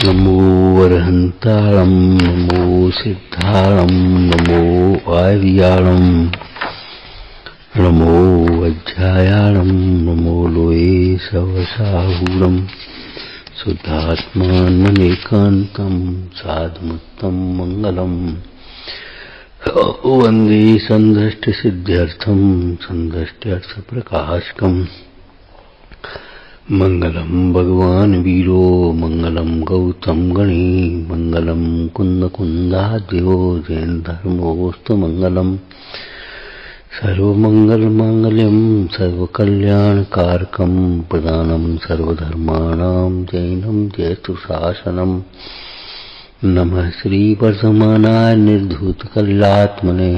नमो वरहंताळं नमो सिद्धाळं नमो आर्याळं नमो वज्रायाळं नमो लोये सवसाहूरं शुद्धात्मानमेकान्तं साधुमत्तं मंगलम् वन्दे सन्दृष्टिसिद्ध्यर्थं सन्दृष्ट्यर्थप्रकाशकम् मंगलम भगवान वीरो मंगलम गौतम गणी मंगलम कुंद कुंदाद्यो जैन धर्मोस्तु मंगलम सर्वमंगल मांगल्यम सर्वकल्याणकारकम प्रदानम सर्वधर्माणां जैनम जयतु शासनम नमः श्री वर्धमानाय निर्धूतकल्यात्मने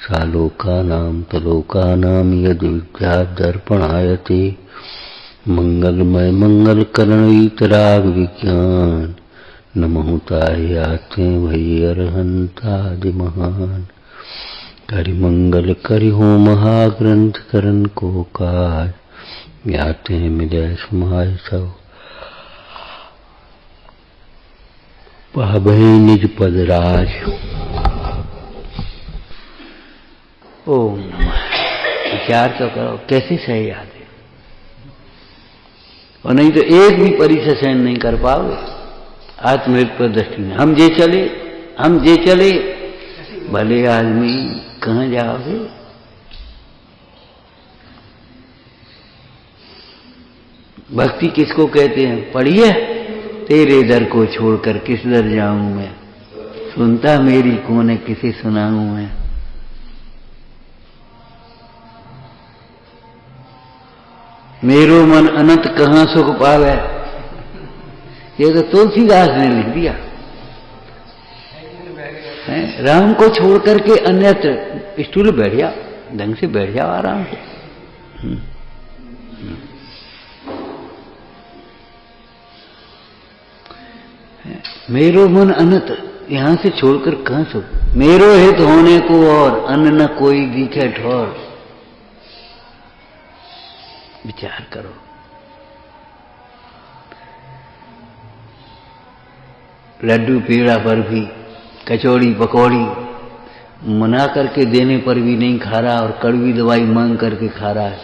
सालोकानां तलोकानां यद् विद्यादर्पणायते मंगलमय मंगल करण वीतराग विज्ञान नमहुताय आते भई अरहंतादि महान करि मंगल करि हो महाग्रंथ करण को काय याते मिले समाय सब पाभई निज पदराज। ओम विचार तो करो कैसे सही याद है, और नहीं तो एक भी परिचय सहन नहीं कर पाओगे आत्मृत पर दृष्टि में। हम जे चले भले आदमी कहाँ जाओगे। भक्ति किसको कहते हैं? पढ़िए, तेरे दर को छोड़कर किस दर जाऊं मैं, सुनता मेरी कौन है किसे सुनाऊं मैं। मेरो मन अनंत कहाँ सुख पावे, ये तो तुलसीदास ने लिख दिया है। राम को छोड़ करके अन्यत्र स्टूल बैठ जा, ढंग से बैठ जाओ आराम से। मेरो मन अनंत यहां से छोड़कर कहाँ सुख, मेरो हित होने को और अन्न न कोई दिखे ठोर। विचार करो, लड्डू पेड़ा बर्फी कचौड़ी पकौड़ी मना करके देने पर भी नहीं खा रहा, और कड़वी दवाई मांग करके खा रहा है।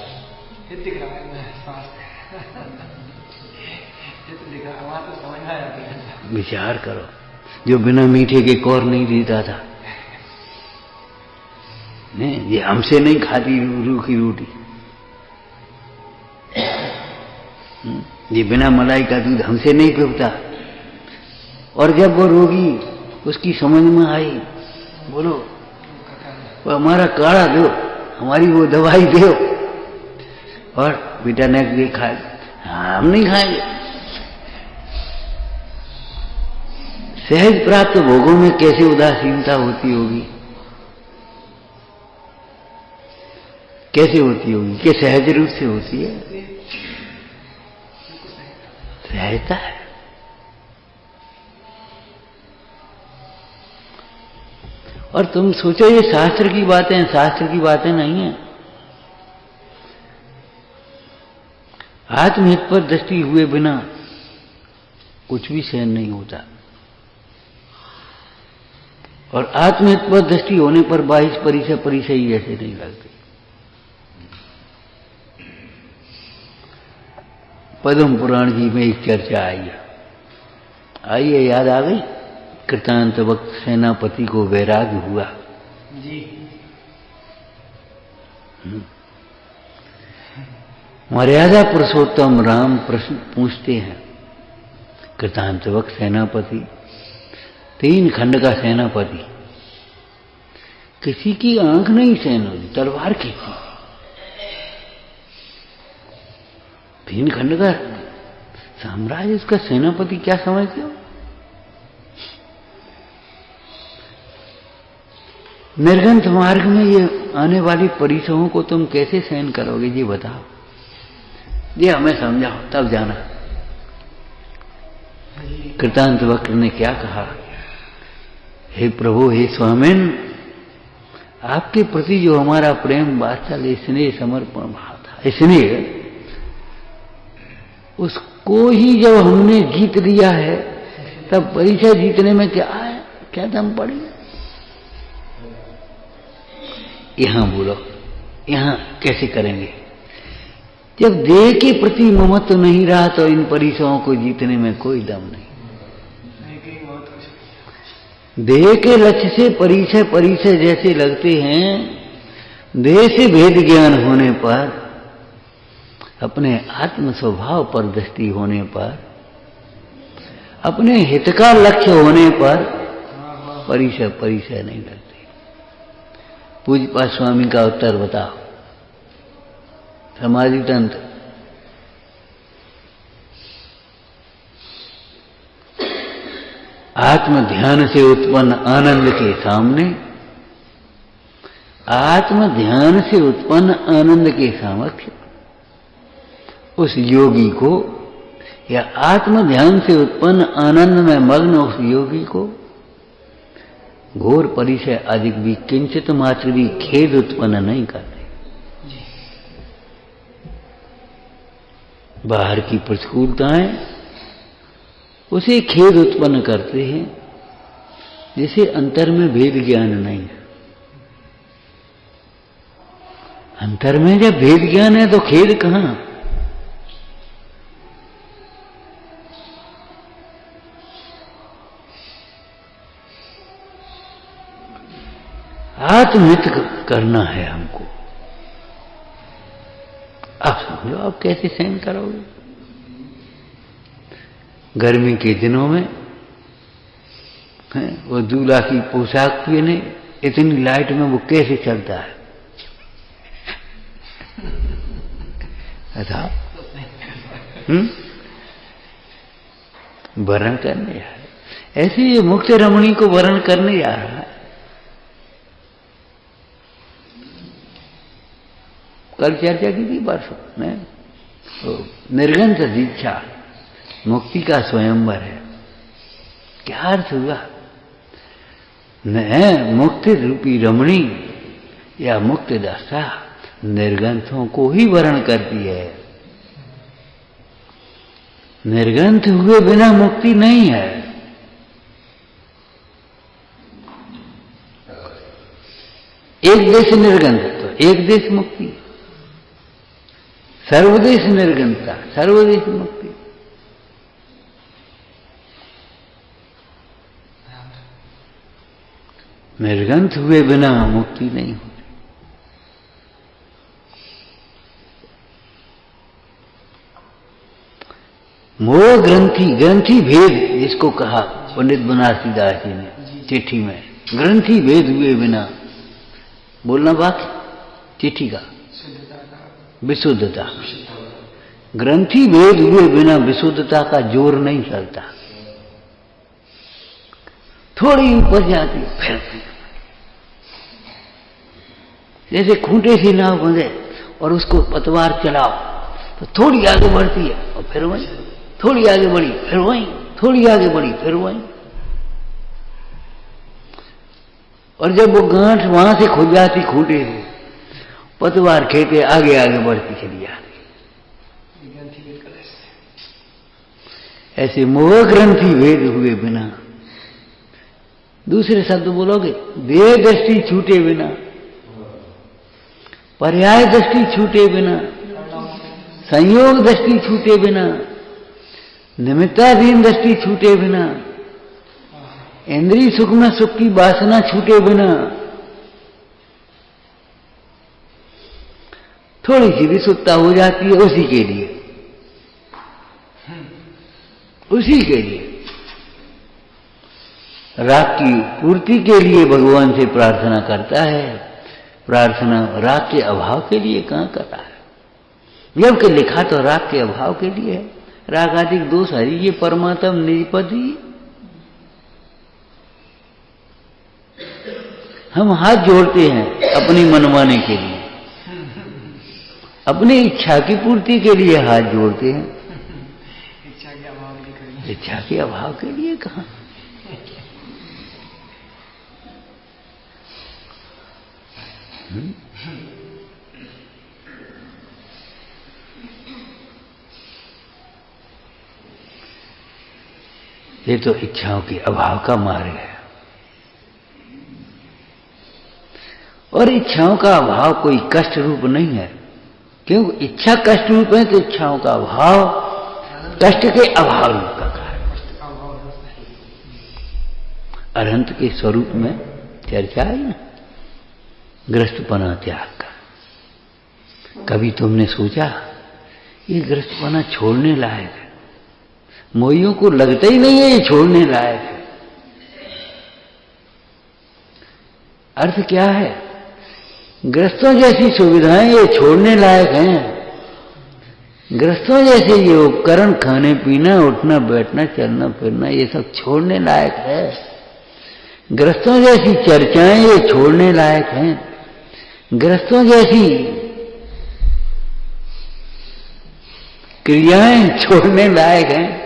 विचार करो, जो बिना मीठे के कौर नहीं देता था, ये हमसे नहीं खाती रूखी रोटी, ये बिना मलाई का दूध हमसे नहीं पीता। और जब वो रोगी उसकी समझ में आई, बोलो वो हमारा काढ़ा दो, हमारी वो दवाई दो, और बेटा ने खाए, हम नहीं खाएंगे। सहज प्राप्त भोगों में कैसे उदासीनता होती होगी, कैसे होती होगी? कि सहज रूप से होती है, रहता है। और तुम सोचो ये शास्त्र की बातें हैं, शास्त्र की बातें नहीं है। आत्महित पर दृष्टि हुए बिना कुछ भी सहन नहीं होता, और आत्महित पर दृष्टि होने पर 22 परिचय ही ऐसे नहीं लगते। पद्म पुराण जी में एक चर्चा आई है, याद आ गई? कृतांत वक्त सेनापति को वैराग्य हुआ जी। मर्यादा पुरुषोत्तम राम प्रश्न पूछते हैं, कृतांत वक्त सेनापति 3 खंड का सेनापति, किसी की आंख नहीं सहन होती, तलवार खींची। 3 खंड का साम्राज्य, उसका सेनापति, क्या समझते हो? निर्गंथ मार्ग में ये आने वाली परिसरों को तुम कैसे सहन करोगे जी, बताओ। ये हमें समझाओ, तब जाना। कृतांत वक्र ने क्या कहा? हे प्रभु, हे स्वामिन, आपके प्रति जो हमारा प्रेम वात्सल्य स्नेह समर्पण भाव था, इसलिए उसको ही जब हमने जीत लिया है तब परिचय जीतने में क्या है, क्या दम पड़ी? यहां बोलो, यहां कैसे करेंगे? जब देह के प्रति ममत्व नहीं रहा तो इन परिचयों को जीतने में कोई दम नहीं। देह के लक्ष्य से परिचय परिचय जैसे लगते हैं, देह से भेद ज्ञान होने पर, अपने आत्म स्वभाव पर दृष्टि होने पर, अपने हित का लक्ष्य होने पर परिचय परिचय नहीं लगते। पूज्यपाद स्वामी का उत्तर बताओ। समाधि तंत्र आत्म ध्यान से उत्पन्न आनंद के सामने, आत्म ध्यान से उत्पन्न आनंद के समक्ष उस योगी को, या आत्म ध्यान से उत्पन्न आनंद में मग्न उस योगी को घोर परिचय अधिक भी किंचित मात्र भी खेद उत्पन्न नहीं करते। बाहर की प्रतिकूलताएं उसे खेद उत्पन्न करते हैं, जिसे अंतर में भेद ज्ञान नहीं है। अंतर में जब भेद ज्ञान है तो खेद कहां? आत्महित करना है हमको। आप समझो, आप कैसे सहन करोगे? गर्मी के दिनों में वो दूल्हा की पोशाक पहने, इतनी लाइट में वो कैसे चलता है? अच्छा, वर्ण करने जा रहा है। ऐसे ये मुक्त रमणी को वर्ण करने जा रहा है। कल चर्चा की थी परसों में, निर्गंथ दीक्षा मुक्ति का स्वयंवर है। क्या अर्थ हुआ? न मुक्ति रूपी रमणी या मुक्त दशा निर्गंथों को ही वर्ण करती है। निर्गंथ हुए बिना मुक्ति नहीं है। एक देश निर्गंथ तो एक देश मुक्ति, सर्वदेश निर्गंधता सर्वदेश मुक्ति। निर्गंथ हुए बिना मुक्ति नहीं होती। मोह ग्रंथि, ग्रंथि भेद जिसको कहा पंडित बनारसी दास जी ने चिट्ठी में, ग्रंथि भेद हुए बिना, बोलना बाकी चिट्ठी का विशुद्धता, ग्रंथि भेद हुए बिना विशुद्धता का जोर नहीं चलता। थोड़ी ऊपर जाती फिर, जैसे खूंटे से नाव बंधे और उसको पतवार चलाओ तो थोड़ी आगे बढ़ती है और फिर वहीं, थोड़ी आगे बढ़ी फिर वहीं, थोड़ी आगे बढ़ी फिर वहीं, और जब वो गांठ वहां से खुल जाती खूंटे से, पतवार खेते आगे आगे बढ़ती चली जाती। ऐसे मोह ग्रंथि भेद हुए बिना, दूसरे शब्द बोलोगे, देह दृष्टि छूटे बिना, पर्याय दृष्टि छूटे बिना, संयोग दृष्टि छूटे बिना, निमित्ताधीन दृष्टि छूटे बिना, इंद्रिय सुख में सुख की वासना छूटे बिना, थोड़ी सी विशुद्धता हो जाती है उसी के लिए, उसी के लिए। राग की पूर्ति के लिए भगवान से प्रार्थना करता है, प्रार्थना राग के अभाव के लिए कहां करता है? जबकि लिखा तो राग के अभाव के लिए है। राग आदि दोष हरि ये परमात्म निजपति। हम हाथ जोड़ते हैं अपनी मनमाने के लिए, अपनी इच्छा की पूर्ति के लिए हाथ जोड़ते हैं, इच्छा के अभाव के लिए कहां? ये तो इच्छाओं के अभाव का मार्ग है। और इच्छाओं का अभाव कोई कष्ट रूप नहीं है, क्योंकि इच्छा कष्ट रूप है तो इच्छाओं का अभाव कष्ट के अभाव रूप का कारण। अरहंत के स्वरूप में चर्चा आई ना, गृहस्थपना त्याग का। कभी तुमने सोचा ये गृहस्थपना छोड़ने लायक है? मोहियों को लगता ही नहीं है ये छोड़ने लायक है। अर्थ क्या है? गृहस्थों जैसी सुविधाएं ये छोड़ने लायक हैं। गृहस्थों जैसे ये उपकरण, खाने पीना, उठना बैठना, चलना फिरना, ये सब छोड़ने लायक है। गृहस्थों जैसी चर्चाएं ये छोड़ने लायक हैं। गृहस्थों जैसी क्रियाएं छोड़ने लायक हैं।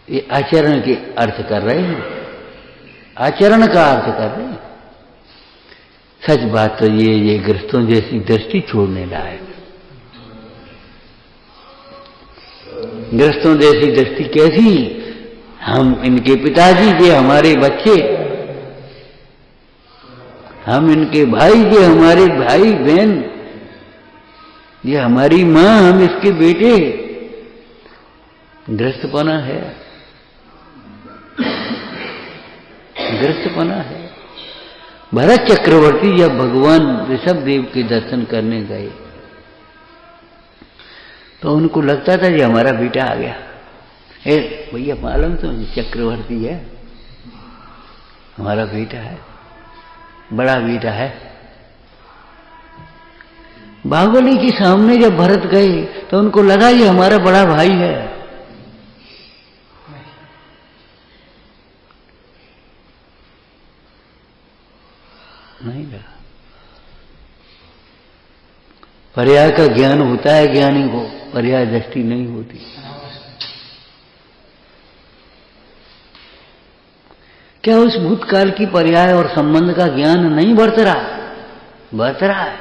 ये आचरण के अर्थ कर रहे हैं, आचरण का अर्थ कर रहे हैं। सच बात तो ये गृहस्थों जैसी दृष्टि छोड़ने लायक। गृहस्थों जैसी दृष्टि कैसी? हम इनके पिताजी, ये हमारे बच्चे, हम इनके भाई, ये हमारे भाई बहन, ये हमारी मां, हम इसके बेटे। गृहस्थपना है, गृहस्थपना है। भरत चक्रवर्ती जब भगवान ऋषभ देव के दर्शन करने गए तो उनको लगता था ये हमारा बेटा आ गया। भैया मालूम तो चक्रवर्ती है, हमारा बेटा है, बड़ा बेटा है। बाहुबली के सामने जब भरत गए तो उनको लगा ये हमारा बड़ा भाई है। नहीं लगा। पर्याय का ज्ञान होता है ज्ञानी को, पर्याय दृष्टि नहीं होती। क्या उस भूतकाल की पर्याय और संबंध का ज्ञान नहीं बरत रहा? बरत रहा है,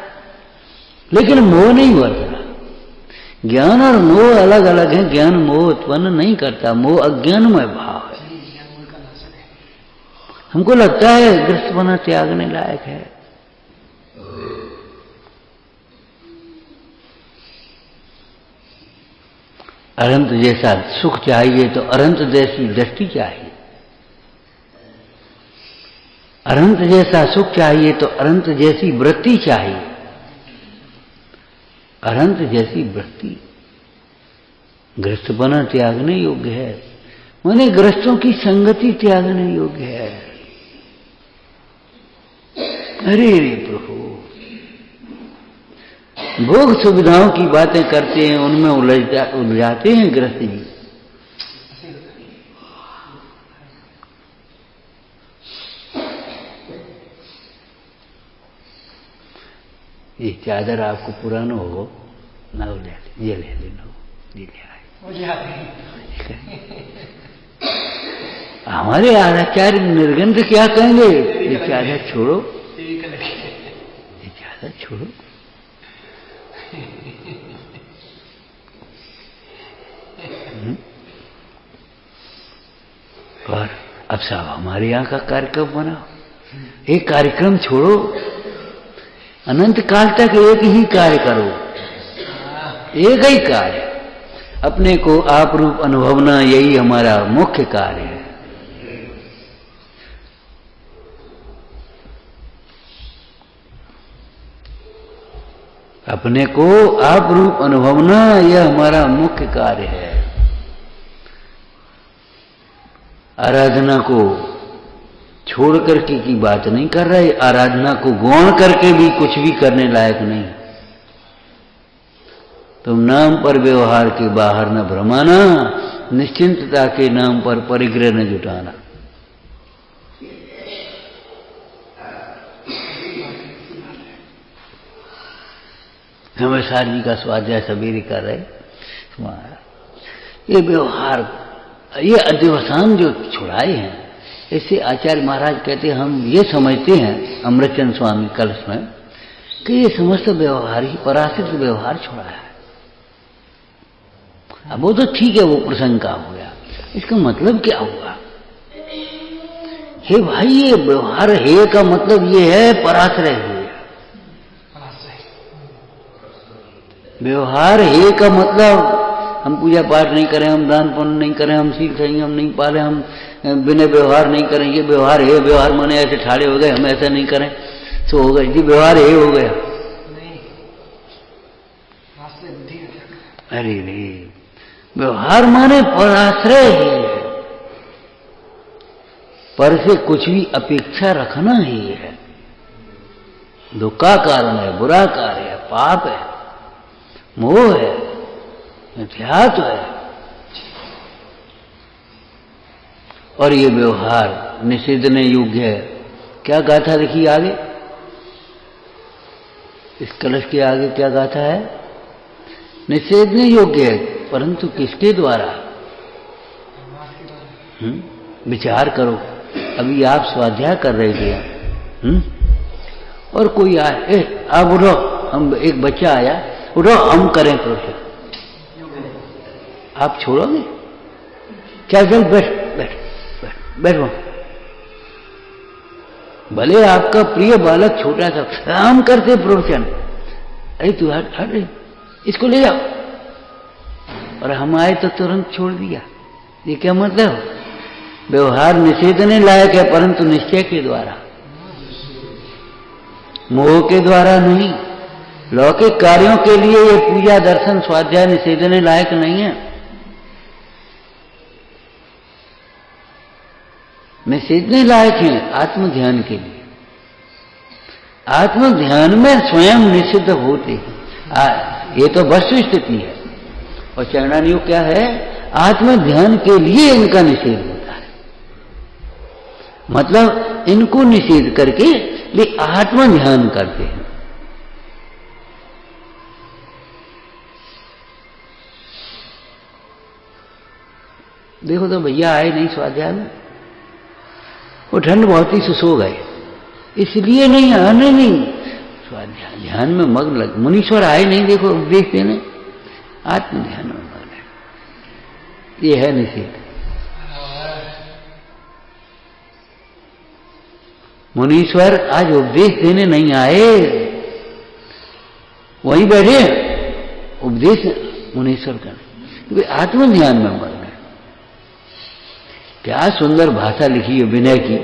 लेकिन मोह नहीं बरत रहा। ज्ञान और मोह अलग अलग है। ज्ञान मोह उत्पन्न नहीं करता, मोह अज्ञानमय भाव है। हमको लगता है गृहस्थपना त्यागने लायक है। अनंत जैसा सुख चाहिए तो अनंत जैसी दृष्टि चाहिए। अनंत जैसा सुख चाहिए तो अनंत जैसी वृत्ति चाहिए। अनंत जैसी वृत्ति गृहस्थपना त्यागने योग्य है, माने गृहस्थों की संगति त्यागने योग्य है। अरे रे प्रभु, भोग सुविधाओं की बातें करते हैं, उनमें उलझाते हैं गृहस्थ जी। ये चादर आपको पुराना हो ना, ये ले लेना, ये ले आए। हमारे आचार्य निर्गंध क्या कहेंगे? ये चादर छोड़ो, ये चादर छोड़ो। और अब साहब हमारे यहाँ का कार्यक्रम बनाओ। एक कार्यक्रम छोड़ो, अनंत काल तक एक ही कार्य करो, एक ही कार्य, अपने को आप रूप अनुभवना, यही हमारा मुख्य कार्य है। अपने को आप रूप अनुभवना, यह हमारा मुख्य कार्य है। आराधना को छोड़ करके की बात नहीं कर रहे, आराधना को गौण करके भी कुछ भी करने लायक नहीं। तुम नाम पर व्यवहार के बाहर न भ्रमाना, निश्चिंतता के नाम पर परिग्रह न जुटाना। हमें सार जी का स्वाध्याय सवेरे कर रहे, ये व्यवहार, ये अधिवसान जो छुड़ाए हैं, इससे आचार्य महाराज कहते हैं, हम ये समझते हैं, अमृतचंद स्वामी कलश में, कि ये समस्त व्यवहार ही पराश्रित व्यवहार छुड़ाया है। अब वो तो ठीक है, वो प्रसंग का हो गया, इसका मतलब क्या हुआ? हे भाई, ये व्यवहार हे का मतलब ये है पराश्रय हुए। व्यवहार हे का मतलब हम पूजा पाठ नहीं करें, हम दान पुण्य नहीं करें, हम सीख संयम नहीं पाले, हम बिना व्यवहार नहीं करें, ये व्यवहार है। व्यवहार माने ऐसे ठाड़े हो गए, हम ऐसा नहीं करें तो हो गए जी, व्यवहार है हो गया। अरे रे, व्यवहार माने पराश्रय है, पर से कुछ भी अपेक्षा रखना ही है। दुख का कारण है, बुरा कार्य है, पाप है, मोह है, अध्यात्म है। और ये व्यवहार निषेधने योग्य है। क्या गाथा लिखी आगे, इस कलश के आगे क्या गाथा है? निषेधने योग्य है, परंतु किसके द्वारा? विचार करो। अभी आप स्वाध्याय कर रहे थे, और कोई आए, आप उठो, हम एक बच्चा आया, उठो हम करें प्रोसेस, आप छोड़ोगे क्या? चल बैठ बैठ बैठ बैठो। भले आपका प्रिय बालक छोटा सा, हम करते प्रोफेशन, अरे तू हट हट, इसको ले जाओ, और हम आए तो तुरंत छोड़ दिया। ये क्या मतलब? व्यवहार निषेधने लायक है, परंतु निश्चय के द्वारा, मोह के द्वारा नहीं। लौकिक कार्यों के लिए ये पूजा दर्शन स्वाध्याय निषेधने लायक नहीं है। निषेधने लायक है आत्म ध्यान के लिए। आत्म ध्यान में स्वयं निषिद्ध होते हैं, ये तो वस्तु स्थिति है। और चरणानुयोग क्या है? आत्म ध्यान के लिए इनका निषेध होता है, मतलब इनको निषेध करके ये आत्म ध्यान करते हैं। देखो तो भैया आए नहीं स्वाध्याय में, वो ठंड बहुत ही से सो गए, इसलिए नहीं आने नहीं, स्वाध्याय ध्यान में मग्न लग। मुनीश्वर आए नहीं, देखो उपदेश देने, आत्म ध्यान में मग्न है। ये है निषेध। मुनीश्वर आज उपदेश देने नहीं आए, वहीं बैठे उपदेश मुनीश्वर का, क्योंकि आत्म ध्यान में मग्न है। क्या सुंदर भाषा लिखी है विनय की,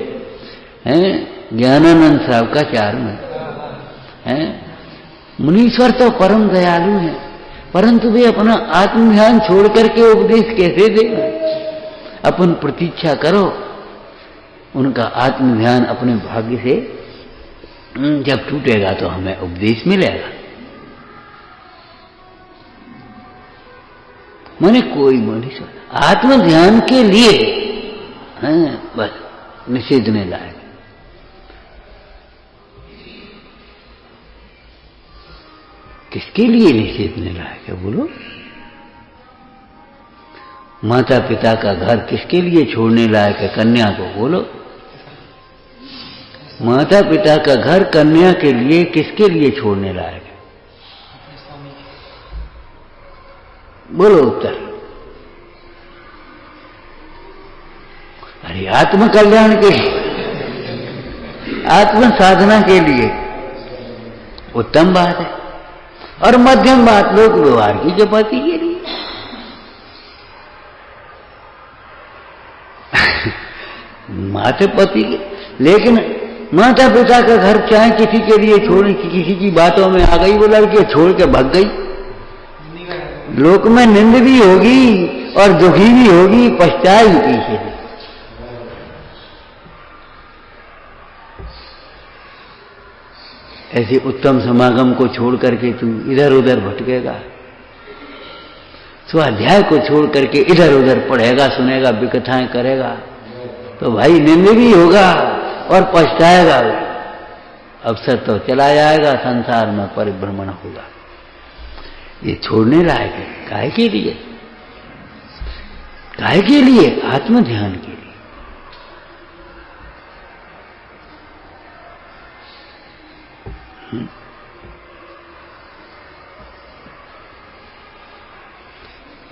हैं? ज्ञानानंद साहब का चार में हैं? मुनीश्वर तो परम दयालु हैं, परंतु वे अपना आत्म ध्यान छोड़ करके उपदेश कैसे देंगे? अपन प्रतीक्षा करो, उनका आत्म ध्यान अपने भाग्य से जब टूटेगा तो हमें उपदेश मिलेगा। माने कोई मुनीश्वर आत्म ध्यान के लिए बस निषेधने लायक। किसके लिए निषेधने लायक है बोलो? माता पिता का घर किसके लिए छोड़ने लायक है? कन्या को बोलो। माता पिता का घर कन्या के लिए किसके लिए छोड़ने लायक है? बोलो उत्तर। अरे आत्म कल्याण के लिए, आत्म साधना के लिए उत्तम बात है, और मध्यम बात लोक व्यवहार की चपाती के लिए। माता पति के, लेकिन माता पिता का घर चाहे किसी के लिए छोड़, किसी की बातों में आ गई, वो लड़की छोड़ के भाग गई, लोक में निंद भी होगी और दुखी भी होगी, पछताएगी पीछे से। ऐसे उत्तम समागम को छोड़ करके तू इधर उधर भटकेगा, स्वाध्याय को छोड़ करके इधर उधर पढ़ेगा, सुनेगा, विकथाएं करेगा, तो भाई निंद भी होगा और पछताएगा। अवसर तो चला जाएगा, संसार में परिभ्रमण होगा। ये छोड़ने लायक है। काहे के लिए? काहे के लिए? आत्म ध्यान के लिए।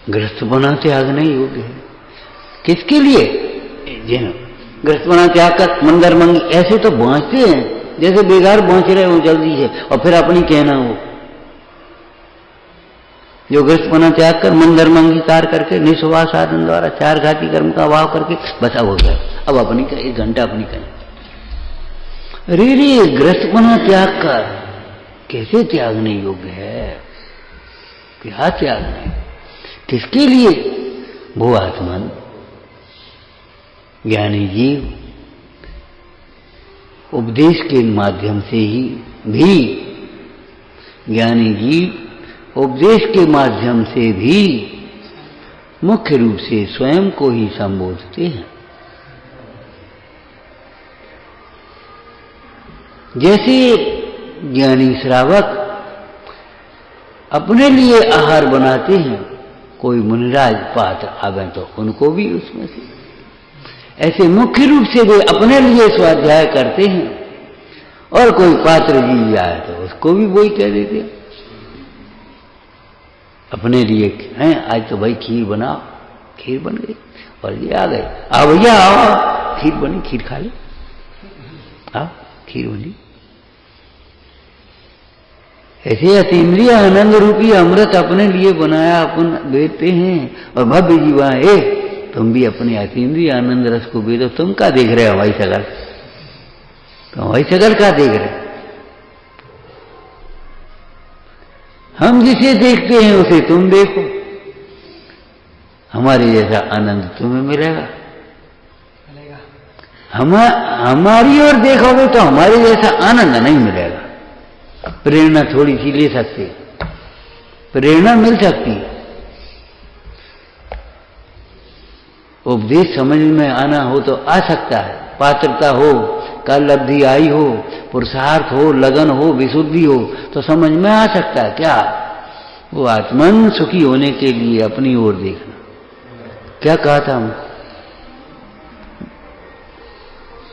गृहस्थपना त्याग नहीं योग्य है। किसके लिए? जिन गृहस्थपना त्याग कर मंदिर मंगी ऐसे तो बांचते हैं जैसे बेकार बांच रहे हो जल्दी से, और फिर अपनी कहना हो। जो गृहस्थपना त्याग कर मंदिर मंगी कार करके निस्वाह साधन द्वारा 4 घाती कर्म का अभाव करके बचा हो गया, अब अपनी का 1 घंटा अपनी कहें। रे गृहस्थपना त्याग कर कैसे त्यागने योग्य है? क्या त्यागने? किसके लिए? वो आत्मन ज्ञानी जीव उपदेश के माध्यम से ही भी, ज्ञानी जीव उपदेश के माध्यम से भी मुख्य रूप से स्वयं को ही संबोधते हैं। जैसे ज्ञानी श्रावक अपने लिए आहार बनाते हैं, कोई मुनिराज पात्र आवे तो उनको भी उसमें से, ऐसे मुख्य रूप से वे अपने लिए स्वाध्याय करते हैं, और कोई पात्र जी आए तो उसको भी वही कह देते हैं अपने लिए। हैं आज तो भाई खीर बनाओ, खीर बन गई, और ये आ गए, आओ भैया आओ, खीर बनी, खीर खा ले, आओ खीर बनी। ऐसे अतीन्द्रिय आनंद रूपी अमृत अपने लिए बनाया अपन देते हैं, और भव्य जीवा है तुम भी अपने अतीन्द्रिय आनंद रस को बेदो। तुम क्या देख रहे हो हवाई शकल? तो हवाई शकल क्या देख रहे? हम जिसे देखते हैं उसे तुम देखो, हमारे जैसा आनंद तुम्हें मिलेगा। हमारी ओर देखोगे तो हमारे जैसा आनंद नहीं मिलेगा। प्रेरणा थोड़ी सी ले सकते, प्रेरणा मिल सकती, उपदेश समझ में आना हो तो आ सकता है, पात्रता हो, कल लब्धि आई हो, पुरुषार्थ हो, लगन हो, विशुद्धि हो तो समझ में आ सकता है। क्या? वो आत्मन सुखी होने के लिए अपनी ओर देखना। क्या कहा था हम?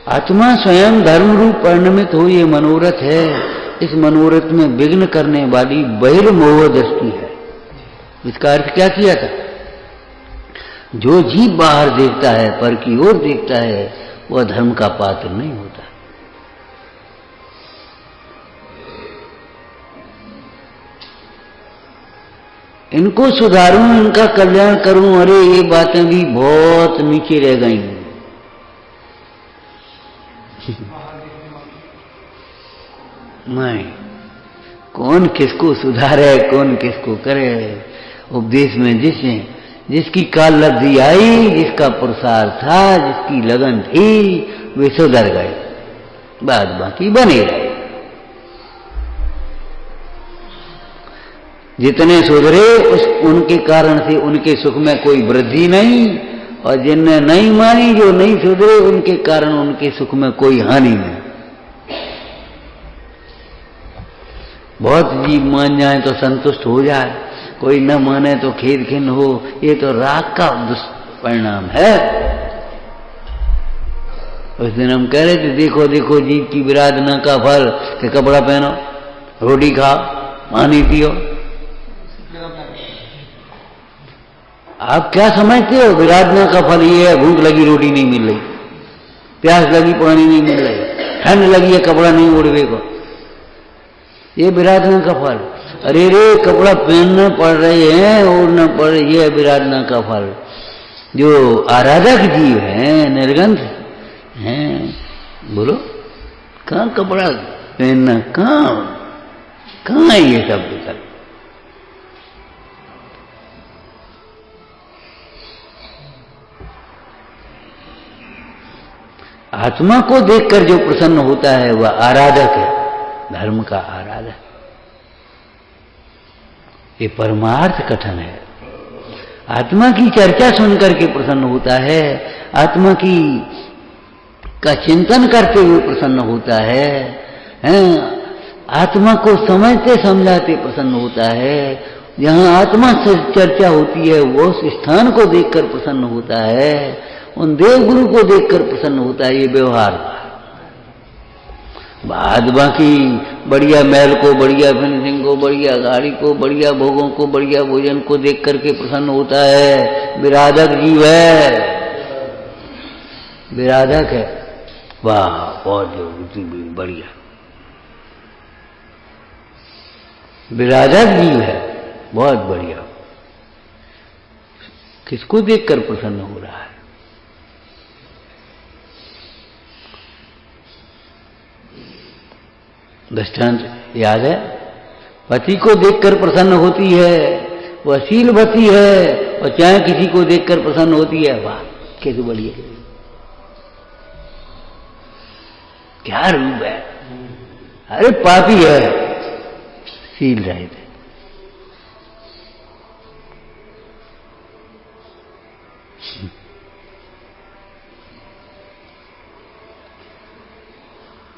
आत्मा स्वयं धर्म रूप परिणमित हो, ये मनोरथ है। इस मनोरथ में विघ्न करने वाली बहिर्मोह दृष्टि है। इसका अर्थ क्या किया था? जो जीव बाहर देखता है, पर की ओर देखता है, वह धर्म का पात्र नहीं होता। इनको सुधारूं, इनका कल्याण करूं, अरे ये बातें भी बहुत नीचे रह गई। नहीं, कौन किसको सुधारे, कौन किसको करे। उपदेश में जिसकी काल लब्धि आई, जिसका पुरुषार्थ था, जिसकी लगन थी, वे सुधर गए, बाद बाकी बने रहे। जितने सुधरे उनके कारण से उनके सुख में कोई वृद्धि नहीं, और जिनने नहीं मानी, जो नहीं सुधरे, उनके कारण उनके सुख में कोई हानि नहीं। बहुत जीव मान जाए तो संतुष्ट हो जाए, कोई न माने तो खेद खिन्न हो, ये तो राग का दुष्परिणाम है। उस दिन हम कह रहे थे, देखो देखो जीव की विराधना का फल, कि कपड़ा पहनो, रोटी खाओ, पानी पियो। आप क्या समझते हो? विराधना का फल ये है, भूख लगी रोटी नहीं मिल रही, प्यास लगी पानी नहीं मिल रही, ठंड लगी है कपड़ा नहीं ओढ़वे को, ये विराधना का फल। अरे रे कपड़ा पहनना पड़ रहे हैं, ओढ़ना पड़ रही है, विराधना का फल। जो आराधक जीव हैं, निर्गंध हैं, बोलो कहाँ कपड़ा पहनना, कहाँ है ये सब विकल्प? आत्मा को देखकर जो प्रसन्न होता है वह आराधक है, धर्म का आराधक। ये परमार्थ कथन है। आत्मा की चर्चा सुनकर के प्रसन्न होता है, आत्मा की का चिंतन करते हुए प्रसन्न होता है, आत्मा को समझते समझाते प्रसन्न होता है। जहां आत्मा से चर्चा होती है वो उस स्थान को देखकर प्रसन्न होता है, उन देवगुरु को देखकर प्रसन्न होता है। ये व्यवहार बाद बाकी बढ़िया महल को, बढ़िया फिनिशिंग को, बढ़िया गाड़ी को, बढ़िया भोगों को, बढ़िया भोजन को देख करके प्रसन्न होता है, विराधक जीव है, विराधक है। वाह, बहुत बढ़िया, विराधक जीव है, बहुत बढ़िया। किसको देखकर प्रसन्न हो रहा है? दृष्टांत याद है? पति को देखकर प्रसन्न होती है, वह शीलवती है, और चाहे किसी को देखकर प्रसन्न होती है। वाह, कैसे बढ़िया, क्या रूप है। अरे पापी है, शील रहित है।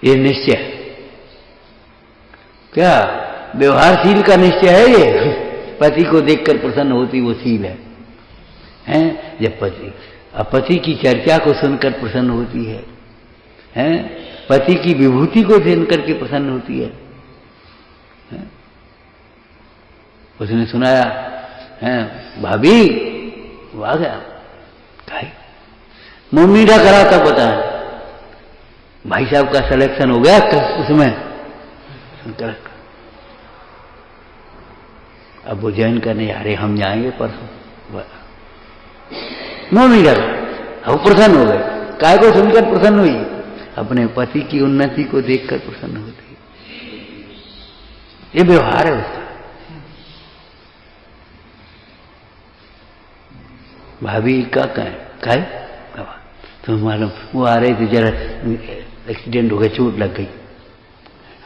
ये निश्चय क्या व्यवहारशील का निश्चय है ये? पति को देखकर प्रसन्न होती वो शील है, हैं? जब पति की चर्चा को सुनकर प्रसन्न होती है, हैं? पति की विभूति को सुनकर के प्रसन्न होती है, हैं? उसने सुनाया, हैं? भाभी वो आ गया, मम्मी ने करा था पता है, भाई साहब का सिलेक्शन हो गया उसमें। अब वो ज्वाइन करने आ रहे, हम जाएंगे परसों। मम्मी अब प्रसन्न हो गए। काय को सुनकर प्रसन्न हुई? अपने पति की उन्नति को देखकर प्रसन्न होती है। ये व्यवहार है उसका। भाभी का काय तुम मालूम, वो आ रहे थे, जरा एक्सीडेंट हो गया, चोट लग गई,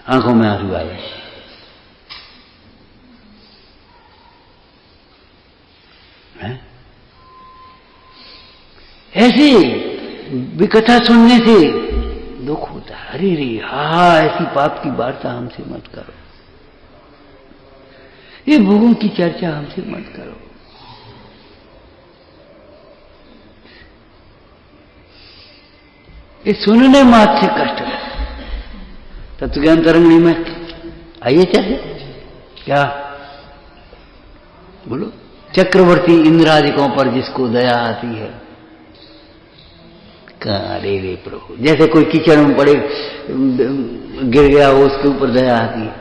आंखों में आंसू आ गए। ऐसे विकथा सुनने से दुख होता है। अरे रे, हा, ऐसी पाप की वार्ता हमसे मत करो, ये भोगों की चर्चा हमसे मत करो। ये सुनने मात्र से कष्ट है। तत्व ज्ञान तरंगणी में आइए चले, क्या बोलो? चक्रवर्ती इंद्रादिकों पर जिसको दया आती है, अरे रे प्रभु, जैसे कोई कीचड़ में पड़े गिर गया हो, उसके ऊपर दया आती है,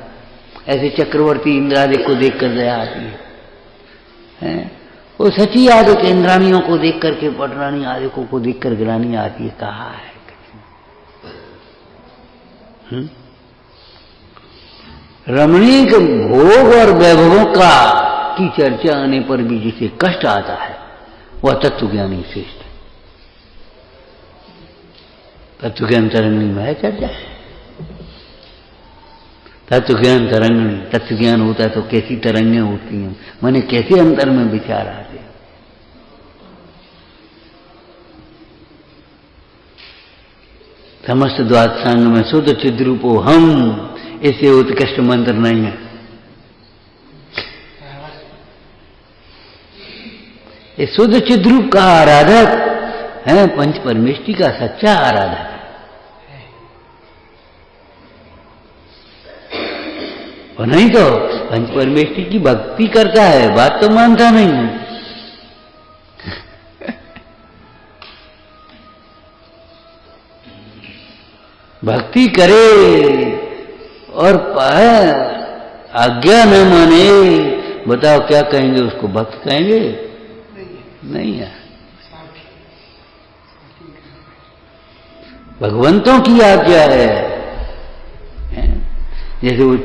ऐसे चक्रवर्ती इंद्रादिक को देखकर दया आती है? वो सची आदिक इंद्राणियों को देख करके, पटरानी आदिकों को देखकर गिरानी आती है। कहा है रमणीक भोग और वैभवों का की चर्चा आने पर भी जिसे कष्ट आता है, वह तत्वज्ञानी श्रेष्ठ है। तत्वज्ञान तरंगणी में है चर्चा। तत्वज्ञान तरंगणी, तत्वज्ञान होता है तो कैसी तरंगें उठती हैं, माने कैसे अंतर में विचार आते हैं। समस्त द्वादशांग में शुद्ध चिद्रूपो हम, इससे उत्कृष्ट मंत्र नहीं है। ये शुद्ध चिद्रूप का आराधक है, पंच परमेष्टि का सच्चा आराधक है। और नहीं तो पंच परमेष्टि की भक्ति करता है, बात तो मानता नहीं है। भक्ति करे और आज्ञा न माने, बताओ क्या कहेंगे उसको? भक्त कहेंगे? नहीं है। भगवंतों की आज्ञा है। जैसे वो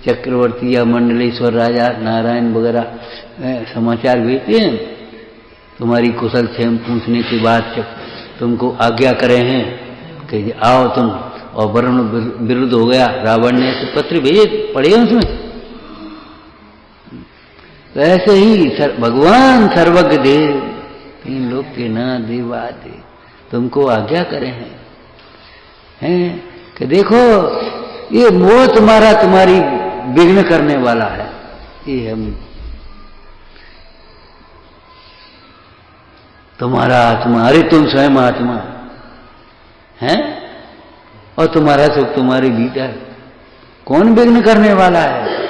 चक्रवर्ती या मंडलेश्वर राजा नारायण वगैरह समाचार भेजते हैं, तुम्हारी कुशल क्षेम पूछने के बाद तुमको आज्ञा करे हैं कि आओ तुम, और वरुण विरुद्ध हो गया, रावण ने तो पत्र भेजे, पढ़े उसमें। वैसे ही भगवान सर्वज्ञ देव, तीन लोग के ना देवादे, तुमको आज्ञा करे हैं कि देखो ये मोह तुम्हारी विघ्न करने वाला है। ये हम तुम्हारा आत्मा, अरे तुम स्वयं आत्मा हैं, और तुम्हारा सुख तुम्हारे भीतर। कौन विघ्न करने वाला है?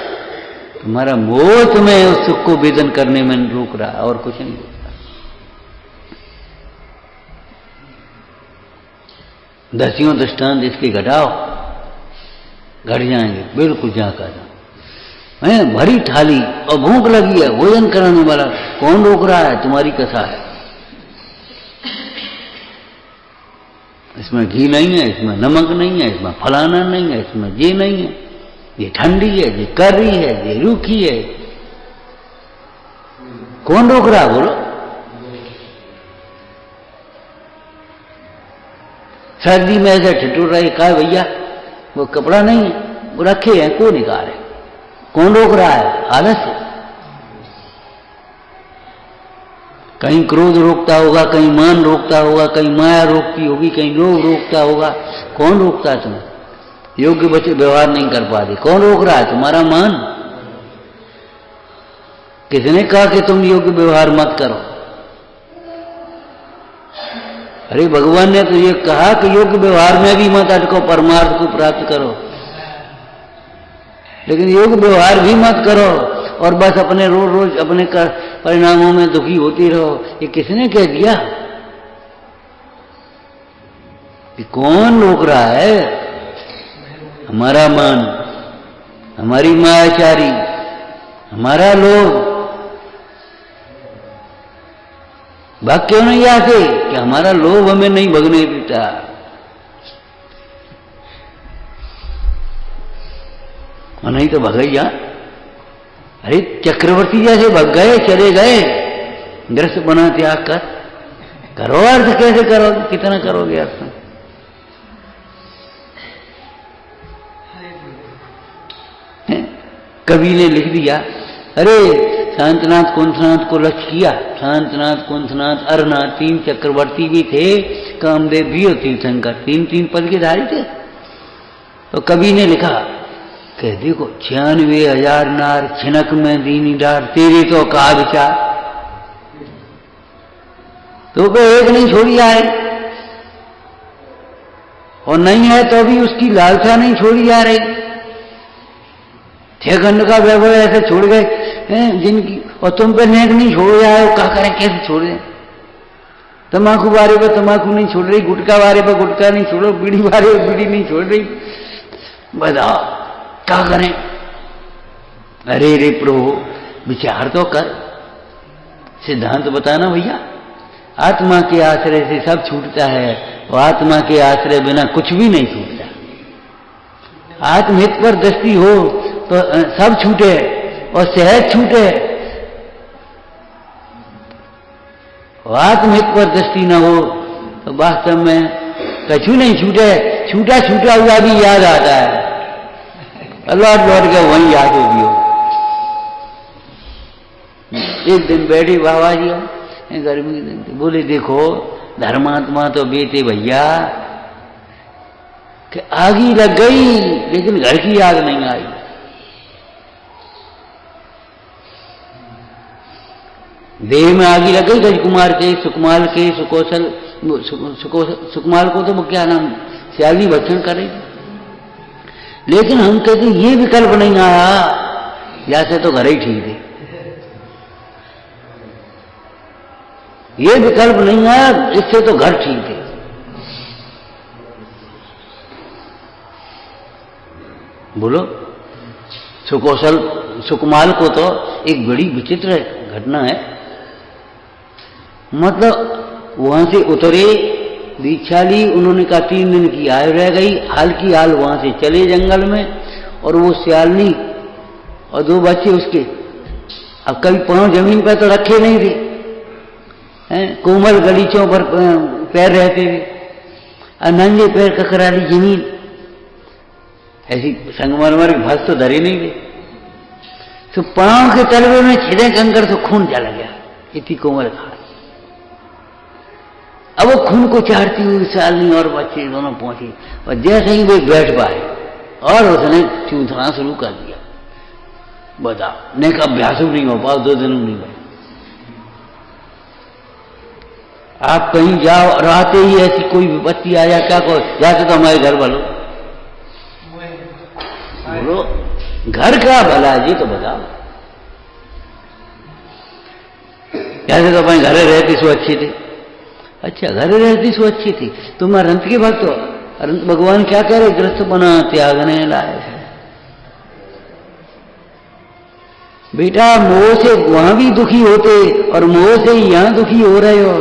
तुम्हारा मोह तुम्हें उस सुख को वेदन करने में रोक रहा है, और कुछ नहीं रोक रहा। दसियों दृष्टांत इसके घटाओ, घट जाएंगे बिल्कुल जहां का जहां। भरी थाली और भूख लगी है, भोजन कराने वाला कौन रोक रहा है? तुम्हारी कथा है। इसमें घी नहीं है, इसमें नमक नहीं है, इसमें फलाना नहीं है, इसमें ये नहीं है, ये ठंडी है, ये करी है, ये रूखी है। कौन रोक रहा? बोलो। सर्दी में ऐसे ठिठुर रहे, कहा भैया वो कपड़ा नहीं है, वो रखे हैं, को निकाले। कौन रोक रहा है? आलस है। कहीं क्रोध रोकता होगा, कहीं मान रोकता होगा, कहीं माया रोकती होगी, कहीं लोभ रोकता होगा। कौन रोकता है तुम्हें? योग्य बच्चे व्यवहार नहीं कर पाते। कौन रोक रहा है? तुम्हारा मान। किसने कहा कि तुम योग्य व्यवहार मत करो? अरे भगवान ने तो ये कहा कि योग्य व्यवहार में भी मत अटको, परमार्थ को प्राप्त करो। लेकिन योग्य व्यवहार भी मत करो और बस अपने रोज रोज अपने परिणामों में दुखी होती रहो। ये किसने कह दिया? कि कौन रोक रहा है? हमारा मन, हमारी मायाचारी, हमारा लोभ। भाग क्यों नहीं आते? कि हमारा लोभ हमें नहीं भगने देता। और नहीं तो भगैया। अरे चक्रवर्ती जैसे भग गए, चले गए, ग्रस्त बना त्याग कर। करो अर्थ, कैसे करोगे? कितना करोगे अर्थ? कवि ने लिख दिया, अरे शांतनाथ कुंथनाथ को लक्ष्य किया। शांतनाथ कुंथनाथ अरनाथ तीन चक्रवर्ती भी थे, कामदेव भी और तीर्थंकर, तीन तीन पद के धारी थे। तो कवि ने लिखा कि देखो 96,000 नार छिनक में दीनी डार, तेरे तो का विचार। तो वो एक नहीं छोड़ी आए, और नहीं है तो भी उसकी लालसा नहीं छोड़ी जा रही। 6 खंड का वैभव ऐसे छोड़ गए हैं जिनकी, और तुम पे नेक नहीं छोड़ जाए, क्या करें? कैसे छोड़ दें? तम्बाकू वारे पर तम्बाकू नहीं छोड़ रही, गुटखा वारे पर गुटखा नहीं छोड़ रही, बीड़ी वारे पर बीड़ी नहीं छोड़ रही। बताओ क्या करें? अरे रे प्रभु, विचार तो कर, सिद्धांत बताना भैया। आत्मा के आश्रय से सब छूटता है, और आत्मा के आश्रय बिना कुछ भी नहीं छूटता। आत्महित पर दृष्टि हो तो सब छूटे, और सहज छूटे। और आत्महित पर दृष्टि न हो तो वास्तव में कछु नहीं छूटे। छूटा छूटा हुआ भी याद आता है, लौट लौट के वहीं याद होगी हो। एक दिन बैठे बाबा जी गर्मी के दिन, बोले देखो धर्मात्मा तो बेटे भैया कि आग ही लग गई, लेकिन घर की आग नहीं आई। देह में आग ही लग गई। गजकुमार के, सुकुमाल के, सुकुमाल को तो क्या नाम, श्याली भक्षण कर रही थी। लेकिन हम कहते ये विकल्प नहीं आया, जैसे तो घर ही ठीक है। ये विकल्प नहीं आया, इससे तो घर ठीक है। बोलो, सुकुमाल को तो एक बड़ी विचित्र घटना है। मतलब वहां से उतरे, दीक्षा ली, उन्होंने कहा 3 दिन की आयु रह गई, हाल की हाल वहां से चले जंगल में, और वो सियालनी और 2 बच्चे उसके। अब कभी पांव जमीन पर तो रखे नहीं थे, कोमल गलीचों पर पैर रहते थे, और नंगे पैर ककराली जमीन, ऐसी संगमरमर की भस तो धरे नहीं थे। तो पांव के तलवे में छिदे कंकर तो खून चला गया, इतनी कोमल घास। अब वो खून को चाहती हुई सालनी और बच्चे दोनों पहुंचे, और जैसे ही वे बैठ पाए और उसने चूथना शुरू कर दिया। बताओ, नेक अभ्यास नहीं हो पाओ, 2 दिन नहीं भाई। आप कहीं जाओ और आते ही ऐसी कोई विपत्ति आ जाए, क्या कहो? जाते तो हमारे घर वालों, घर का भला जी तो बताओ। कैसे तो अपने घरे रहती सो अच्छी थी। अच्छा, घरे रहती सो अच्छी थी। तुम्हारे अंत के भक्त हो। अंत भगवान क्या कह रहे? ग्रस्त बना त्यागने लायक है। बेटा मोह से वहां भी दुखी होते और मोह से ही यहां दुखी हो रहे हो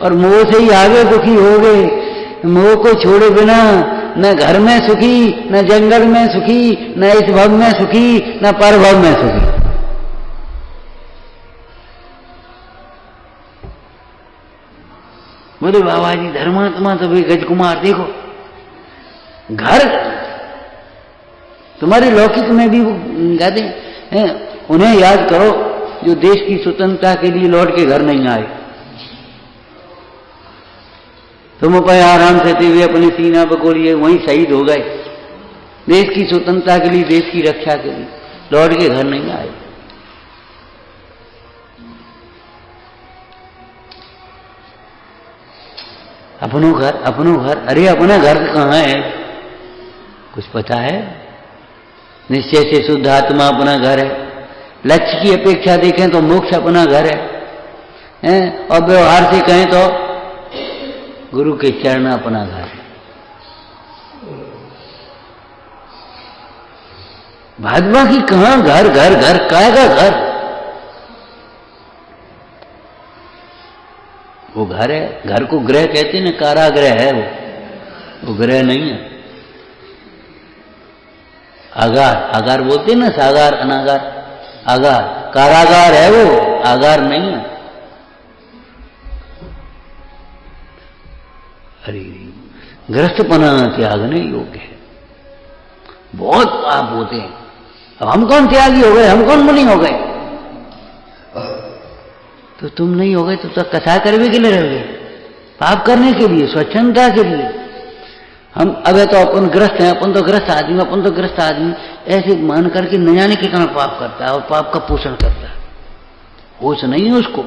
और मोह से ही आगे दुखी हो गए। मोह को छोड़े बिना न घर में सुखी, न जंगल में सुखी, न इस भव में सुखी, न पर भव में सुखी। बोले बाबा जी धर्मात्मा तो भाई गजकुमार देखो, घर तुम्हारे लौकिक में भी वो कहते हैं, उन्हें याद करो जो देश की स्वतंत्रता के लिए लौट के घर नहीं आए। तुम अपने आराम से थे, वे अपनी सीना पकोड़िए वहीं शहीद हो गए। देश की स्वतंत्रता के लिए, देश की रक्षा के लिए लौट के घर नहीं आए। अपनों घर, अरे अपना घर कहाँ है? कुछ पता है? निश्चय से शुद्ध आत्मा अपना घर है। लक्ष्य की अपेक्षा देखें तो मोक्ष अपना घर है, और व्यवहार से कहें तो गुरु के चरण अपना घर है। भाजपा की कहां घर घर घर कायगा घर? वो घर है। घर को गृह कहते हैं ना, कारागृह है वो गृह नहीं है। आगार, आगार बोलते हैं ना, सागार अनागार, आगार कारागार है वो, आगार नहीं है। अरे ग्रस्तपना त्यागने योग्य है। बहुत पाप होते हैं। अब हम कौन त्यागी हो गए? हम कौन मुनि हो गए? तो तुम नहीं हो गए तो कथा करने के लिए रहोगे? पाप करने के लिए, स्वच्छंदता के लिए। हम अब तो अपन ग्रस्त हैं, अपन तो ग्रस्त आदमी ऐसे मान करके न जाने कितना पाप करता है और पाप का पोषण करता है। होश नहीं है उसको।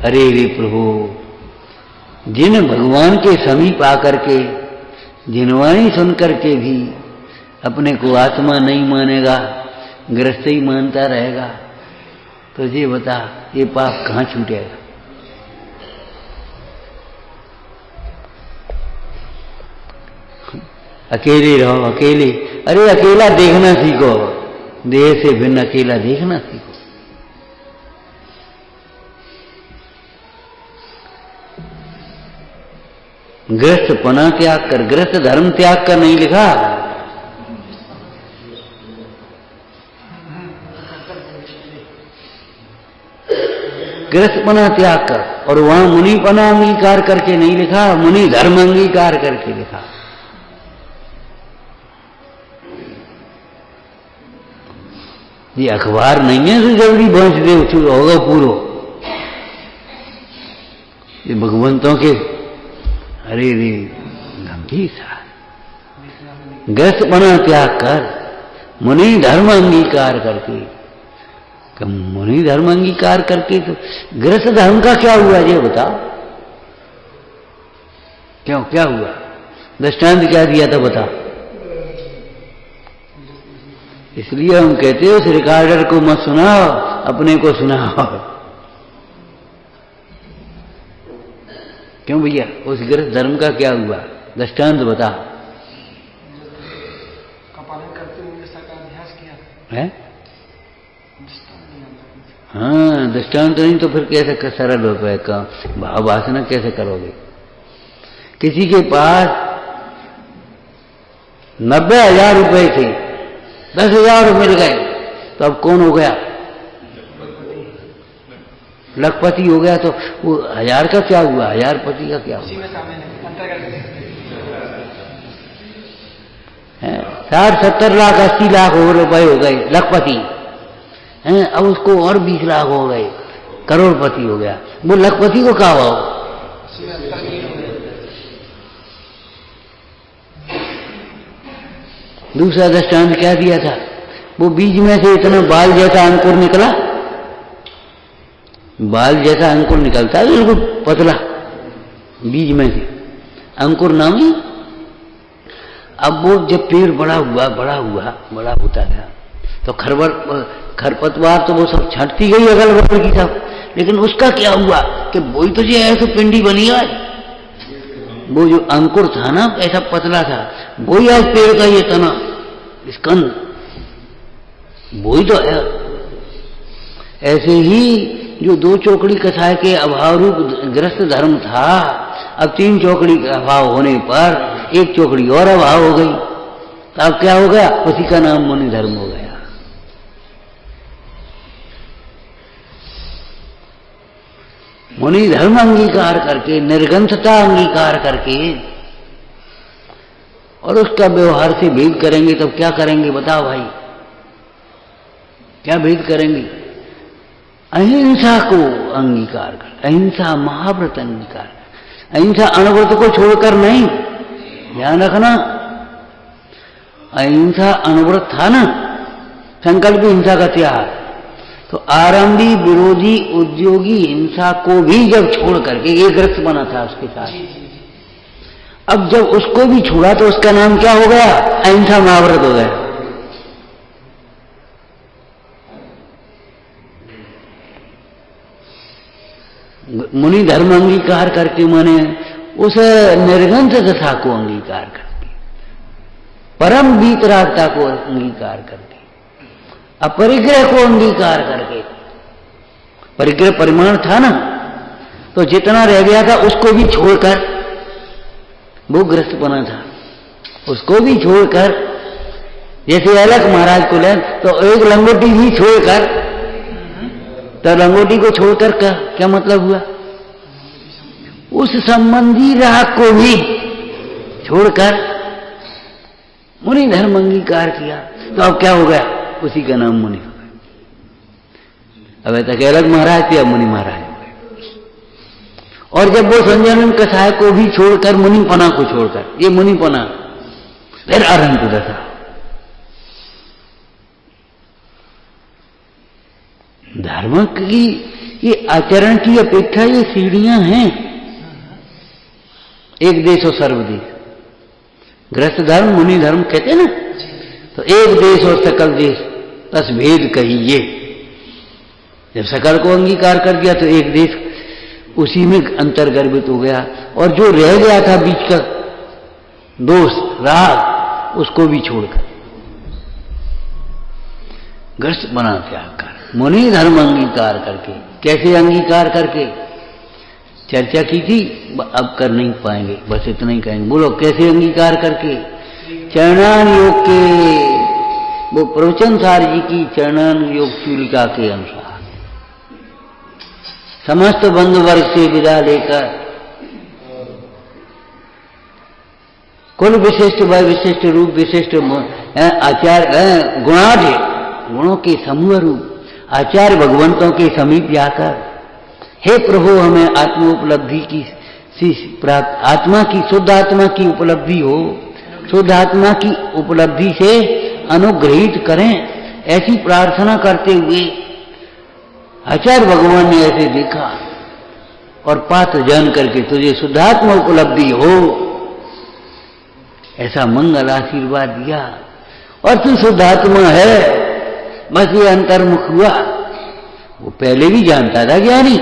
अरे रे प्रभु, जिन भगवान के समीप आकर के, जिनवाणी सुनकर के भी अपने को आत्मा नहीं मानेगा, ग्रस्त ही मानता रहेगा, तो ये बता ये पाप कहां छूटेगा? अकेले रहो, अकेले। अरे अकेला देखना सीखो, देह से भिन्न अकेला देखना सीखो। गृहस्थपना त्याग कर, गृहस्थ धर्म त्याग कर नहीं लिखा। गृहस्थपना त्याग कर, और वहां मुनिपना अंगीकार करके नहीं लिखा, मुनि धर्म अंगीकार करके लिखा। ये अखबार नहीं है तो जल्दी पहुंच दे होगा पूरो। ये भगवंतों के अरे रे गंभीर सा। गृहस्थपना त्याग कर, मुनि धर्म अंगीकार करके। मुनि धर्म अंगीकार करके तो गृहस्थ धर्म का क्या हुआ ये बताओ? क्यों क्या हुआ? दृष्टांत क्या दिया था बता? इसलिए हम कहते हैं उस रिकॉर्डर को मत सुनाओ, अपने को सुनाओ। क्यों भैया? उस गृहस्थ धर्म का क्या हुआ? दृष्टांत बता। पालन करते हुए का अभ्यास किया है? हाँ, दृष्टांत नहीं तो फिर कैसे सरल हो पाएगा? भाव वासना कैसे करोगे? किसी के पास 90,000 रुपए थे, 10,000 मिल गए, तो अब कौन हो गया? लखपति हो गया। तो वो 1000 का क्या हुआ? 1000पति का क्या हुआ? 60-70 लाख 80 लाख रुपए हो गए लखपति हैं। अब उसको और 20 लाख हो गए, करोड़पति हो गया। वो लखपति को क्या हुआ? दूसरा दृष्टांत क्या दिया था? वो बीज में से इतना बाल जैसा अंकुर निकला, बाल जैसा अंकुर निकलता है बिल्कुल पतला बीज में से, अंकुर नाम ही। अब वो जब पेड़ बड़ा होता गया तो खरपतवार तो वो सब छटती गई अगल बगल की सब, लेकिन उसका क्या हुआ कि वही तो जो ऐसे पिंडी बनी आज, वो जो अंकुर था ना ऐसा पतला था, वही आज पेड़ का ये तना स्कंद, वही तो है। ऐसे ही जो 2 चौकड़ी कसाय के अभाव रूप ग्रस्त धर्म था, अब 3 चौकड़ी का अभाव होने पर 1 चौकड़ी और अभाव हो गई, तो अब क्या हो गया, उसी का नाम मुनि धर्म हो गया। मुनि धर्म अंगीकार करके, निर्ग्रंथता अंगीकार करके, और उसका व्यवहार से भेद करेंगे तब क्या करेंगे बताओ भाई, क्या भेद करेंगे? अहिंसा को अंगीकार कर, अहिंसा महाव्रत अंगीकार कर, अहिंसा अणव्रत को छोड़कर नहीं, ध्यान रखना। अहिंसा अणव्रत था ना, संकल्प हिंसा का त्याग, तो आरंभी विरोधी उद्योगी हिंसा को भी जब छोड़ करके, एक ग्रस्त बना था उसके साथ, अब जब उसको भी छोड़ा तो उसका नाम क्या हो गया, अहिंसा महाव्रत हो गया। मुनि धर्म अंगीकार करके माने उस निर्ग्रंथ कथा को अंगीकार करके, परम वीतरागता को अंगीकार करके, अपरिग्रह को अंगीकार करके, परिग्रह परिमाण था ना, तो जितना रह गया था उसको भी छोड़कर, वो ग्रस्त बना था उसको भी छोड़कर, जैसे अलग महाराज को ले तो एक लंगोटी भी छोड़कर, तो लंगोटी को छोड़कर क्या मतलब हुआ, उस संबंधी राग को भी छोड़कर मुनि धर्म अंगीकार किया, तो अब क्या हो गया, उसी का नाम मुनि हो गया। अब तक अलग महाराज थे, अब मुनि महाराज हो गए। और जब वो संजनन कसाय को भी छोड़कर, मुनिपना को छोड़कर, ये मुनिपना, फिर अरहंत दशा। धर्म की ये आचरण की अपेक्षा ये सीढ़ियां हैं, एक देश और सर्वदेश। ग्रस्त धर्म मुनि धर्म कहते ना, तो एक देश और सकल देश तस भेद कहिए। जब सकल को अंगीकार कर दिया तो एक देश उसी में अंतर्गर्भित हो गया, और जो रह गया था बीच का दोष राग, उसको भी छोड़कर ग्रस्त बना त्याग कर मुनि धर्म अंगीकार करके। कैसे अंगीकार करके चर्चा की थी, अब कर नहीं पाएंगे, बस इतना ही कहेंगे। बोलो कैसे अंगीकार करके? चरणान योग के, वो प्रवचन सार जी की चरणान योग चूलिका के अनुसार समस्त बंधु वर्ग से विदा लेकर कुल विशिष्ट वय विशिष्ट रूप विशिष्ट आचार गुणाढ़ गुणों के समूह रूप आचार्य भगवंतों के समीप जाकर, हे प्रभु हमें आत्मोपलब्धि की प्राप्त, आत्मा की शुद्ध आत्मा की उपलब्धि हो, शुद्ध आत्मा की उपलब्धि से अनुग्रहित करें, ऐसी प्रार्थना करते हुए आचार्य भगवान ने ऐसे देखा और पात्र जान करके तुझे शुद्धात्मा उपलब्धि हो ऐसा मंगल आशीर्वाद दिया, और तू शुद्धात्मा है, बस ये अंतर्मुख हुआ। वो पहले भी जानता था ज्ञानी,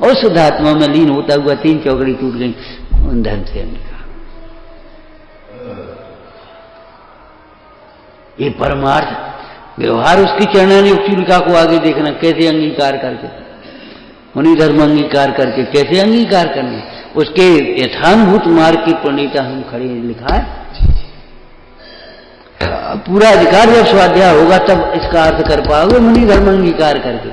और शुद्धात्मा में लीन होता हुआ 3 चौकड़ी टूट गई धर्म से निकाल। ये परमार्थ व्यवहार उसकी चरणानुयुक्तिका को आगे देखना, कैसे अंगीकार करके, मुनि धर्म अंगीकार करके कैसे अंगीकार करना, उसके यथानुभूत मार्ग की प्रणीता हम खड़े लिखा है। पूरा अधिकार जब स्वाध्याय होगा तब इसका अर्थ कर पाओगे मुनि धर्म अंगीकार करके,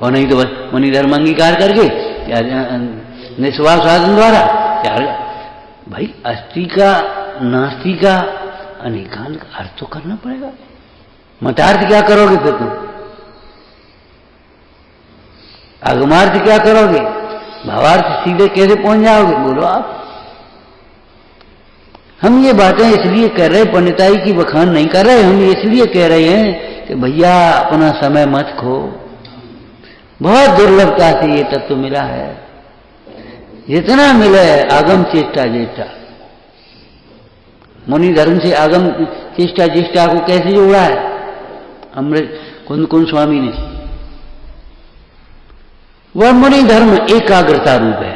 और नहीं तो बस मुनि धर्म अंगीकार करके निस्वार्थ साधन द्वारा यार भाई अस्थि का नास्ति का अनेकांत का अर्थ तो करना पड़ेगा। मतार्थ क्या करोगे फिर तुम, आगमार्थ क्या करोगे, भावार्थ सीधे कैसे पहुंच जाओगे? बोलो आप। हम ये बातें इसलिए कर रहे, पंडिताई की बखान नहीं कर रहे, हम इसलिए कह रहे हैं कि भैया अपना समय मत खो, बहुत दुर्लभता से ये तत्व मिला है। जितना मिले आगम चेष्टा ज्येष्ठा। मुनि धर्म से आगम चेष्टा ज्येष्ठा को कैसे जोड़ा है अमृत कुंद स्वामी ने? वह मुनि धर्म एकाग्रता रूप है।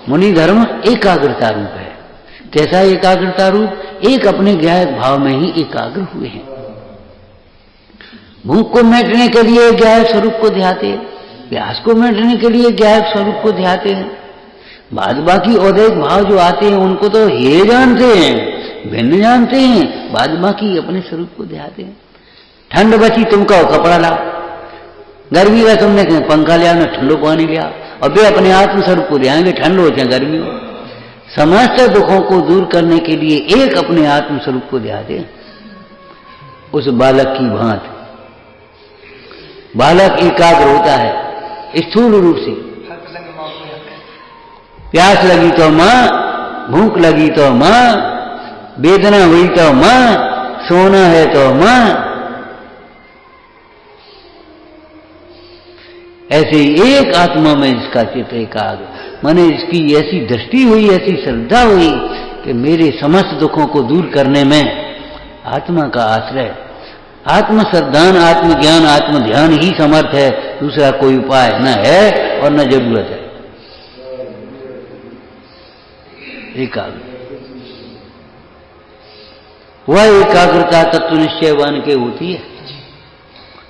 मुनि धर्म एकाग्रता रूप है। कैसा एकाग्रता रूप? एक अपने ज्ञायक भाव में ही एकाग्र हुए हैं। भूख को मिटने के लिए ज्ञायक स्वरूप को ध्याते हैं, प्यास को मिटने के लिए ज्ञायक स्वरूप को ध्याते हैं। बाद बाकी औदैहिक भाव जो आते हैं उनको तो ये जानते हैं, भिन्न जानते हैं, बाद बाकी अपने स्वरूप को ध्याते हैं। ठंड बची तुम कहो कपड़ा लाओ, गर्मी का तुमने पंखा लिया ना ठंडो पानी लिया, और वे अपने आत्म स्वरूप को ध्याएंगे, ठंड हो चाहे गर्मी हो। समस्त दुखों को दूर करने के लिए एक अपने आत्म स्वरूप को ध्याते हैं। उस बालक की भांति बालक एकाग्र होता है स्थूल रूप से। प्यास लगी तो मां, भूख लगी तो मां, वेदना हुई तो मां, सोना है तो मां। ऐसे ही एक आत्मा में जिसका चित्त एकाग्र, माने इसकी ऐसी दृष्टि हुई, ऐसी श्रद्धा हुई कि मेरे समस्त दुखों को दूर करने में आत्मा का आश्रय, आत्म श्रद्धान, आत्मज्ञान, आत्म ध्यान ही समर्थ है। दूसरा कोई उपाय न है और न जरूरत है। एकाग्र, वह एकाग्रता तत्व निश्चयवान के होती है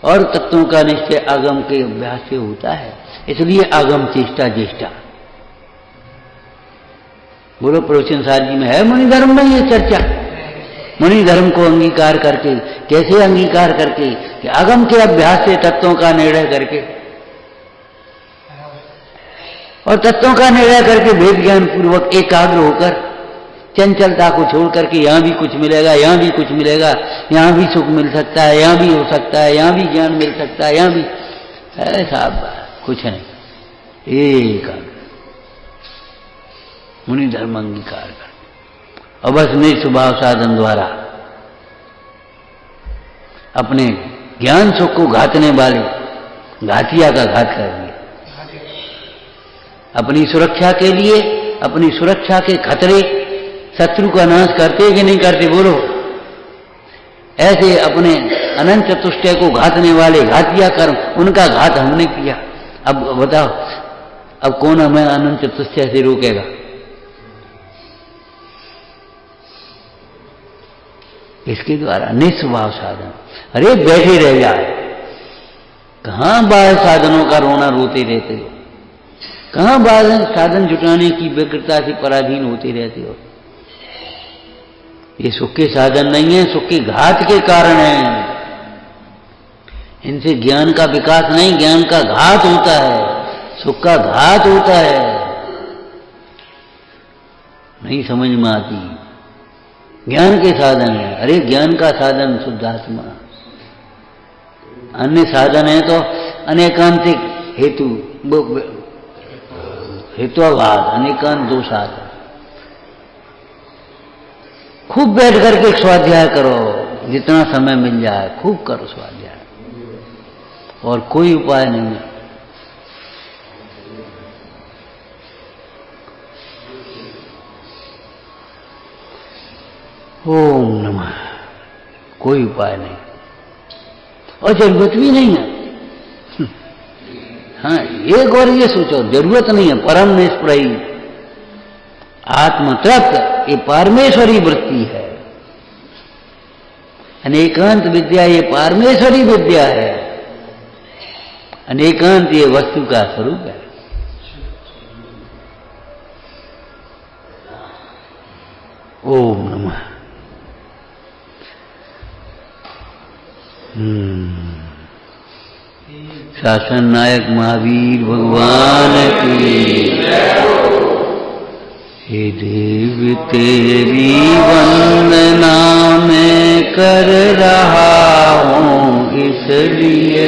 और तत्वों का निश्चय आगम के अभ्यास से होता है। इसलिए आगम चेष्टा ज्येष्ठा। बोलो प्रवचन सार जी में है मुनि धर्म में ये चर्चा। मुनि धर्म को अंगीकार करके, कैसे अंगीकार करके कि आगम के अभ्यास से तत्वों का निर्णय करके, और तत्वों का निर्णय करके भेद ज्ञान पूर्वक एकाग्र होकर चंचलता को छोड़ करके यहां भी कुछ मिलेगा, यहां भी कुछ मिलेगा, यहां भी सुख मिल सकता है, यहां भी हो सकता है, यहां भी ज्ञान मिल सकता है, यहां भी ऐसा कुछ नहीं। एकाग्र मुनि धर्म अंगीकार कर और बस निस्वभाव साधन द्वारा अपने ज्ञान सुख को घातने वाले घातिया का घात कर दिया। अपनी सुरक्षा के लिए, अपनी सुरक्षा के खतरे, शत्रु का नाश करते कि नहीं करते बोलो? ऐसे अपने अनंत चतुष्टय को घातने वाले घातिया कर्म, उनका घात हमने किया। अब बताओ, अब कौन हमें अनंत चतुष्टय से रोकेगा? इसके द्वारा निस्वभाव साधन। अरे बैठे रह जाए, कहां बाहर साधनों का रोना रोते रहते हो, कहां बाहर साधन जुटाने की व्यग्रता से पराधीन होते रहते हो। ये सुख के साधन नहीं है, सुख के घात के कारण है। इनसे ज्ञान का विकास नहीं, ज्ञान का घात होता है, सुख का घात होता है। नहीं समझ में आती। ज्ञान के साधन है। अरे ज्ञान का साधन शुद्धात्मा, अन्य साधन है तो अनेकांतिक हेतु, हेतुवाद, अनेकांत दो साधन। खूब बैठ करके स्वाध्याय करो, जितना समय मिल जाए खूब करो स्वाध्याय, और कोई उपाय नहीं है। ओम नमः, कोई उपाय नहीं और जरूरत भी नहीं है। हाँ, एक और ये सोचो, जरूरत नहीं है। परम निष्प्रयी आत्म तत्व ये परमेश्वरी वृत्ति है। अनेकांत विद्या ये परमेश्वरी विद्या है। अनेकांत ये वस्तु का स्वरूप है। ओम नमः। शासन नायक महावीर भगवान की। हे देव तेरी वंदना मैं कर रहा हूँ, इसलिए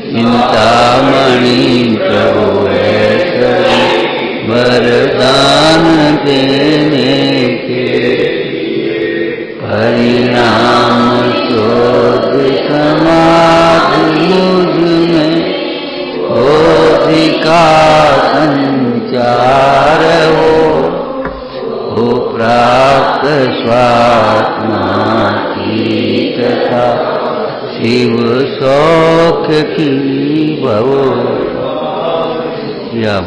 चिंतामणि प्रभु ऐसा वरदान देने के परिणाम शोध समाधि मुझ में हो विकास संचार हो प्राप्त स्वात्मा की तथा शिव सौख्य की भव या